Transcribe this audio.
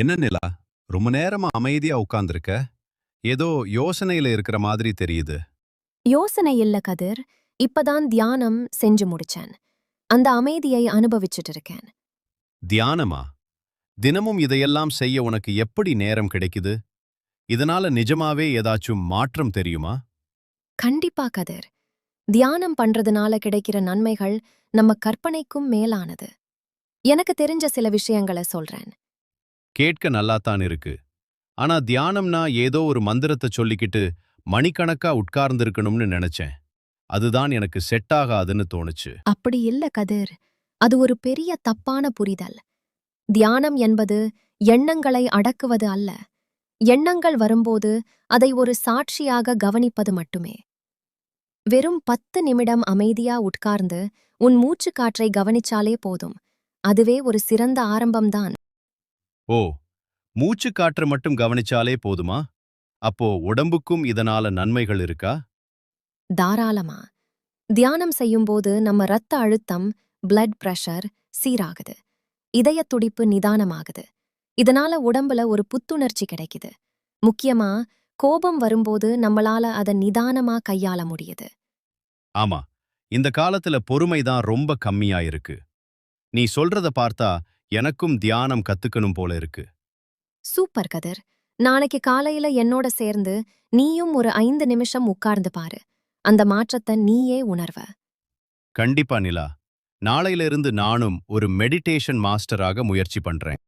என்ன நிலா? ரொம்ப நேரமா அமைதியா உட்கார்ந்திருக்க. ஏதோ யோசனையில இருக்கிற மாதிரி தெரியுது. யோசனை இல்ல கதிர். இப்பதான் தியானம் செஞ்சு முடிச்சேன். அந்த அமைதியை அனுபவிச்சுட்டு இருக்கேன். தியானமா? தினமும் இதையெல்லாம் செய்ய உனக்கு எப்படி நேரம் கிடைக்குது? இதனால நிஜமாவே ஏதாச்சும் மாற்றம் தெரியுமா? கண்டிப்பா கதிர். தியானம் பண்றதுனால கிடைக்கிற நன்மைகள் நம்ம கற்பனைக்கும் மேலானது. எனக்கு தெரிஞ்ச சில விஷயங்கள சொல்றேன். கேட்க நல்லாத்தான் இருக்கு. ஆனா தியானம்னா ஏதோ ஒரு மந்திரத்தை சொல்லிக்கிட்டு மணிக்கணக்கா உட்கார்ந்திருக்கணும்னு நினைச்சேன். அதுதான் எனக்கு செட் ஆகாதுன்னு தோணுச்சு. அப்படி இல்ல கதிர். அது ஒரு பெரிய தப்பான புரிதல். தியானம் என்பது எண்ணங்களை அடக்குவது அல்ல. எண்ணங்கள் வரும்போது அதை ஒரு சாட்சியாக கவனிப்பது மட்டுமே. வெறும் 10 நிமிடம் அமைதியா உட்கார்ந்து உன் மூச்சுக் காற்றை கவனிச்சாலே போதும். அதுவே ஒரு சிறந்த ஆரம்பம்தான். ஓ, மூச்சு காற்று மட்டும் கவனிச்சாலே போதுமா? அப்போ உடம்புக்கும் இதனால நன்மைகள் இருக்கா? தாராளமா. தியானம் செய்யும்போது நம்ம ரத்த அழுத்தம், பிளட் பிரஷர் சீராகுது. இதயத் துடிப்பு நிதானமாகுது. இதனால உடம்புல ஒரு புத்துணர்ச்சி கிடைக்குது. முக்கியமா கோபம் வரும்போது நம்மளால அத நிதானமா கையாள முடியுது. ஆமா, இந்த காலத்துல பொறுமை தான் ரொம்ப கம்மியா இருக்கு. நீ சொல்றத பார்த்தா எனக்கும் தியானம் கத்துக்கணும் போல இருக்கு. சூப்பர் கதிர். நாளைக்கு காலையில என்னோட சேர்ந்து நீயும் ஒரு 5 நிமிஷம் உட்கார்ந்து பாரு. அந்த மாற்றத்தை நீயே உணர்வ. கண்டிப்பா நிலா. நாளையில இருந்து நானும் ஒரு மெடிடேஷன் மாஸ்டராக முயற்சி பண்றேன்.